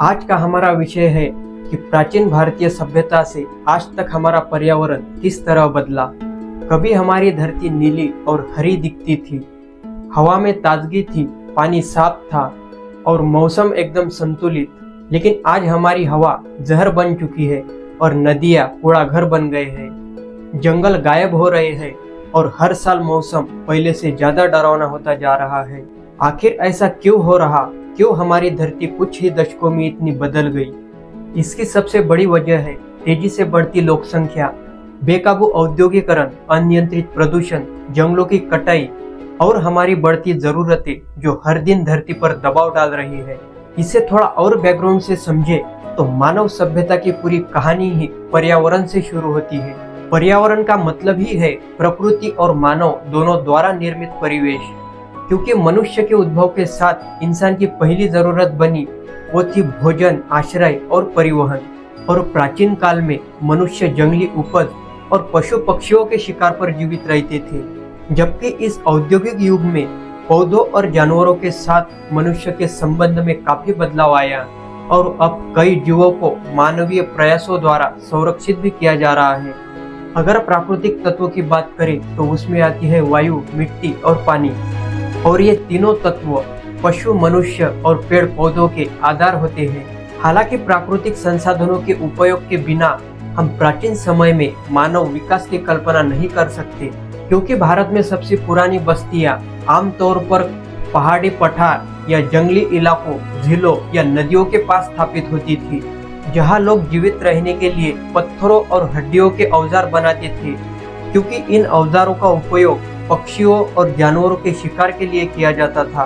आज का हमारा विषय है कि प्राचीन भारतीय सभ्यता से आज तक हमारा पर्यावरण किस तरह बदला। कभी हमारी धरती नीली और हरी दिखती थी, हवा में ताजगी थी, पानी साफ था और मौसम एकदम संतुलित। लेकिन आज हमारी हवा जहर बन चुकी है और नदियाँ कूड़ा घर बन गए हैं। जंगल गायब हो रहे हैं और हर साल मौसम पहले से ज्यादा डरावना होता जा रहा है। आखिर ऐसा क्यों हो रहा? क्यों हमारी धरती कुछ ही दशकों में इतनी बदल गई? इसकी सबसे बड़ी वजह है तेजी से बढ़ती लोक संख्या, बेकाबू औद्योगिकरण, अनियंत्रित प्रदूषण, जंगलों की कटाई और हमारी बढ़ती जरूरतें जो हर दिन धरती पर दबाव डाल रही है। इसे थोड़ा और बैकग्राउंड से समझे तो मानव सभ्यता की पूरी कहानी ही पर्यावरण से शुरू होती है। पर्यावरण का मतलब ही है प्रकृति और मानव दोनों द्वारा निर्मित परिवेश। क्योंकि मनुष्य के उद्भव के साथ इंसान की पहली जरूरत बनी वो थी भोजन, आश्रय और परिवहन। और प्राचीन काल में मनुष्य जंगली उपज और पशु पक्षियों के शिकार पर जीवित रहते थे, जबकि इस औद्योगिक युग में पौधों और जानवरों के साथ मनुष्य के संबंध में काफी बदलाव आया और अब कई जीवों को मानवीय प्रयासों द्वारा संरक्षित भी किया जा रहा है। अगर प्राकृतिक तत्वों की बात करें तो उसमें आती है वायु, मिट्टी और पानी। और ये तीनों तत्व पशु, मनुष्य और पेड़ पौधों के आधार होते हैं। हालांकि प्राकृतिक संसाधनों के उपयोग के बिना हम प्राचीन समय में मानव विकास की कल्पना नहीं कर सकते, क्योंकि भारत में सबसे पुरानी बस्तियां आमतौर पर पहाड़ी पठार या जंगली इलाकों, झीलों या नदियों के पास स्थापित होती थी, जहां लोग जीवित रहने के लिए पत्थरों और हड्डियों के औजार बनाते थे। क्योंकि इन औजारों का उपयोग पक्षियों और जानवरों के शिकार के लिए किया जाता था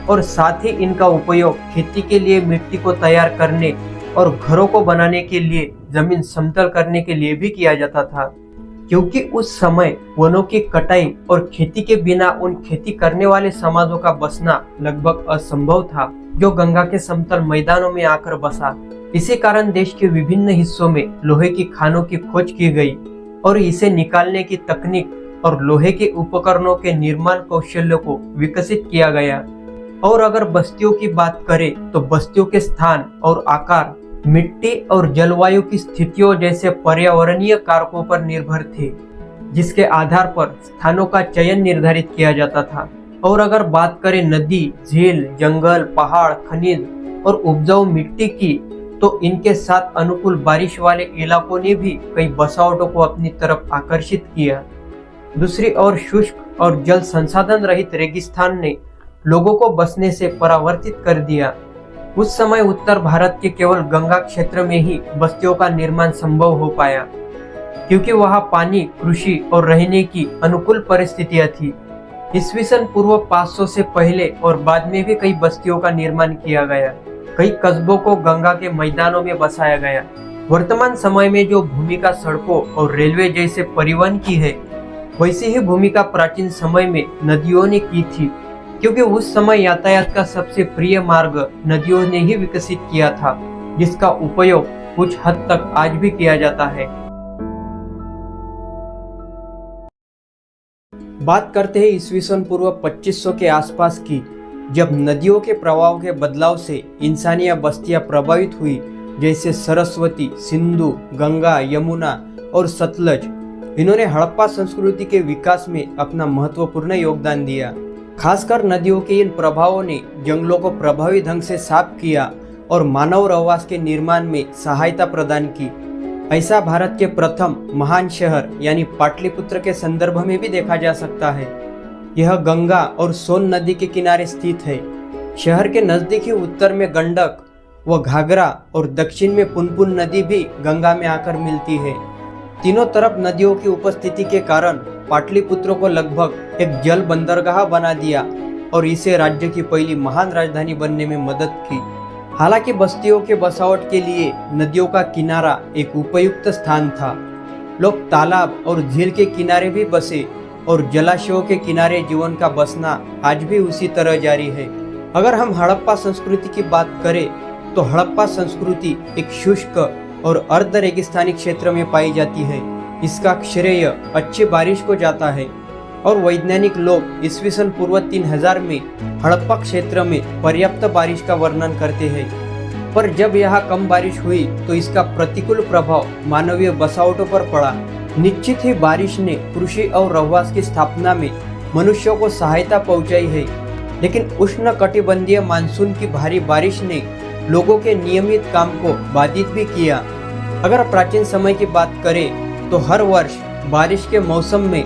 और साथ ही इनका उपयोग खेती के लिए, मिट्टी को तैयार करने और घरों को बनाने के लिए, जमीन समतल करने के लिए भी किया जाता था। क्योंकि उस समय वनों की कटाई और खेती के बिना उन खेती करने वाले समाजों का बसना लगभग असंभव था, जो गंगा के समतल मैदानों में आकर बसा। इसी कारण देश के विभिन्न हिस्सों में लोहे की खानों की खोज की गई और इसे निकालने की तकनीक और लोहे के उपकरणों के निर्माण कौशल्य को विकसित किया गया। और अगर बस्तियों की बात करें तो बस्तियों के स्थान और आकार मिट्टी और जलवायु की स्थितियों जैसे पर्यावरणीय कारकों पर निर्भर थे, जिसके आधार पर स्थानों का चयन निर्धारित किया जाता था। और अगर बात करें नदी, झील, जंगल, पहाड़, खनिज और उपजाऊ मिट्टी की, तो इनके साथ अनुकूल बारिश वाले इलाकों ने भी कई बसावटों को अपनी तरफ आकर्षित किया। दूसरी ओर शुष्क और जल संसाधन रहित रेगिस्तान ने लोगों को बसने से परावर्तित कर दिया। उस समय उत्तर भारत के केवल गंगा क्षेत्र में ही बस्तियों का निर्माण संभव हो पाया, क्योंकि वहां पानी, कृषि और रहने की अनुकूल परिस्थितियां थी। ईस्वीसन पूर्व 500 से पहले और बाद में भी कई बस्तियों का निर्माण किया गया। कई कस्बों को गंगा के मैदानों में बसाया गया। वर्तमान समय में जो भूमिका सड़कों और रेलवे जैसे परिवहन की है, वैसी ही भूमिका प्राचीन समय में नदियों ने की थी, क्योंकि उस समय यातायात का सबसे प्रिय मार्ग नदियों ने ही विकसित किया था, जिसका उपयोग कुछ हद तक आज भी किया जाता है। बात करते हैं ईस्वीसन पूर्व 2500 के आसपास की, जब नदियों के प्रवाह के बदलाव से इंसानिया बस्तियां प्रभावित हुई, जैसे सरस्वती, सिंधु, गंगा, यमुना और सतलज। इन्होंने हड़प्पा संस्कृति के विकास में अपना महत्वपूर्ण योगदान दिया। खासकर नदियों के इन प्रभावों ने जंगलों को प्रभावी ढंग से साफ किया और मानव रहवास के निर्माण में सहायता प्रदान की। ऐसा भारत के प्रथम महान शहर यानी पाटलिपुत्र के संदर्भ में भी देखा जा सकता है। यह गंगा और सोन नदी के किनारे स्थित है। शहर के नजदीक ही उत्तर में गंडक व घाघरा और दक्षिण में पुनपुन नदी भी गंगा में आकर मिलती है। तीनों तरफ नदियों की उपस्थिति के कारण पाटलिपुत्र को लगभग एक जल बंदरगाह बना दिया और इसे राज्य की पहली महान राजधानी बनने में मदद की। हालांकि बस्तियों के बसावट के लिए नदियों का किनारा एक उपयुक्त स्थान था। लोग तालाब और झील के किनारे भी बसे और जलाशयों के किनारे जीवन का बसना आज भी उसी तरह जारी है। अगर हम हड़प्पा संस्कृति की बात करें तो हड़प्पा संस्कृति एक शुष्क और अर्ध रेगिस्तानी क्षेत्र में पाई जाती है। इसका श्रेय अच्छी बारिश को जाता है और वैज्ञानिक लोग ईस्वीसन पूर्व 3000 में हड़प्पा क्षेत्र में पर्याप्त बारिश का वर्णन करते हैं। पर जब यहाँ कम बारिश हुई तो इसका प्रतिकूल प्रभाव मानवीय बसावटों पर पड़ा। निश्चित ही बारिश ने कृषि और रहवास की स्थापना में मनुष्यों को सहायता पहुंचाई है, लेकिन उष्णकटिबंधीय मानसून की भारी बारिश ने लोगों के नियमित काम को बाधित भी किया। अगर प्राचीन समय की बात करें तो हर वर्ष बारिश के मौसम में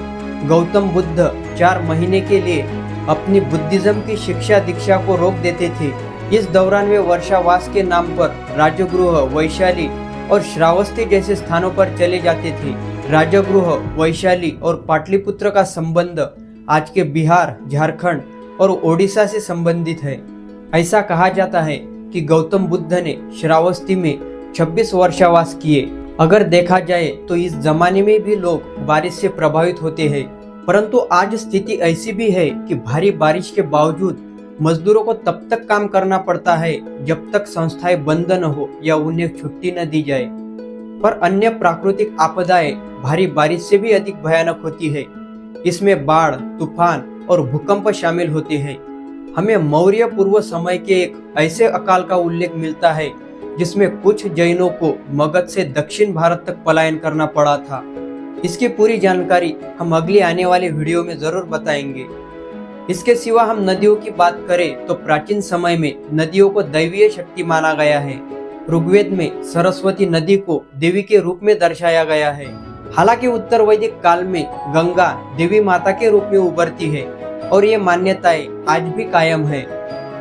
गौतम बुद्ध 4 महीने के लिए अपनी बुद्धिज्म की शिक्षा दीक्षा को रोक देते थे। इस दौरान वे वर्षावास के नाम पर राजगृह, वैशाली और श्रावस्ती जैसे स्थानों पर चले जाते थे। राजगृह, वैशाली और पाटलिपुत्र का संबंध आज के बिहार, झारखंड और ओडिशा से संबंधित है। ऐसा कहा जाता है कि गौतम बुद्ध ने श्रावस्ती में 26 वर्षावास किए। अगर देखा जाए तो इस जमाने में भी लोग बारिश से प्रभावित होते हैं, परंतु आज स्थिति ऐसी भी है कि भारी बारिश के बावजूद मजदूरों को तब तक काम करना पड़ता है जब तक संस्थाएं बंद न हो या उन्हें छुट्टी न दी जाए। पर अन्य प्राकृतिक आपदाएं भारी बारिश से भी अधिक भयानक होती है। इसमें बाढ़, तूफान और भूकंप शामिल होते हैं। हमें मौर्य पूर्व समय के एक ऐसे अकाल का उल्लेख मिलता है जिसमें कुछ जैनों को मगध से दक्षिण भारत तक पलायन करना पड़ा था। इसकी पूरी जानकारी हम अगली आने वाले वीडियो में जरूर बताएंगे। इसके सिवा हम नदियों की बात करें तो प्राचीन समय में नदियों को दैवीय शक्ति माना गया है। ऋग्वेद में सरस्वती नदी को देवी के रूप में दर्शाया गया है। हालांकि उत्तर वैदिक काल में गंगा देवी माता के रूप में उभरती है और ये मान्यताएं आज भी कायम है।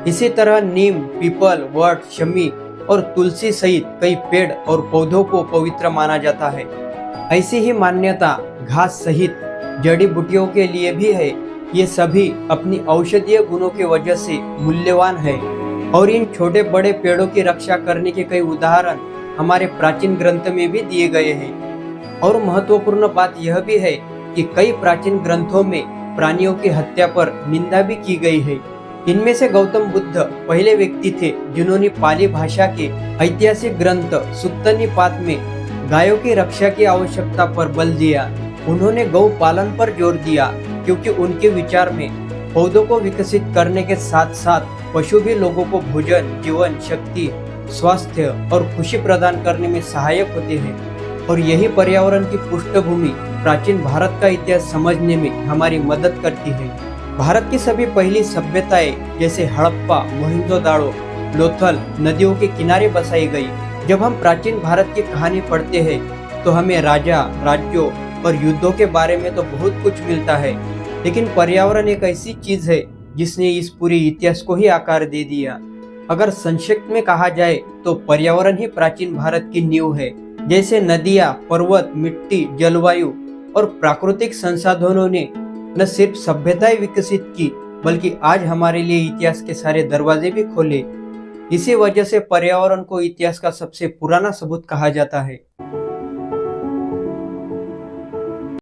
इसी तरह नीम, पीपल, वट, शमी और तुलसी सहित कई पेड़ और पौधों को पवित्र माना जाता है। ऐसी ही मान्यता घास सहित जड़ी बूटियों के लिए भी है। ये सभी अपनी औषधीय गुणों की वजह से मूल्यवान है और इन छोटे बड़े पेड़ों की रक्षा करने के कई उदाहरण हमारे प्राचीन ग्रंथ में भी दिए गए हैं। और महत्वपूर्ण बात यह भी है कि कई प्राचीन ग्रंथों में प्राणियों की हत्या पर निंदा भी की गई है। इनमें से गौतम बुद्ध पहले व्यक्ति थे जिन्होंने पाली भाषा के ऐतिहासिक ग्रंथ सुत्त निपात में गायों की रक्षा की आवश्यकता पर बल दिया। उन्होंने गौ पालन पर जोर दिया क्योंकि उनके विचार में पौधों को विकसित करने के साथ साथ पशु भी लोगों को भोजन, जीवन, शक्ति, स्वास्थ्य और खुशी प्रदान करने में सहायक होते हैं। और यही पर्यावरण की पृष्ठभूमि प्राचीन भारत का इतिहास समझने में हमारी मदद करती है। भारत की सभी पहली सभ्यताएं जैसे हड़प्पा, मोहनजोदाड़ो, लोथल नदियों के किनारे बसाई गई। जब हम प्राचीन भारत की कहानी पढ़ते हैं तो हमें राजा, राज्यों और युद्धों के बारे में तो बहुत कुछ मिलता है, लेकिन पर्यावरण एक ऐसी चीज है जिसने इस पूरे इतिहास को ही आकार दे दिया। अगर संक्षिप्त में कहा जाए तो पर्यावरण ही प्राचीन भारत की नींव है। जैसे नदियाँ, पर्वत, मिट्टी, जलवायु और प्राकृतिक संसाधनों ने न सिर्फ सभ्यताएं विकसित की बल्कि आज हमारे लिए इतिहास के सारे दरवाजे भी खोले। इसी वजह से पर्यावरण को इतिहास का सबसे पुराना सबूत कहा जाता है।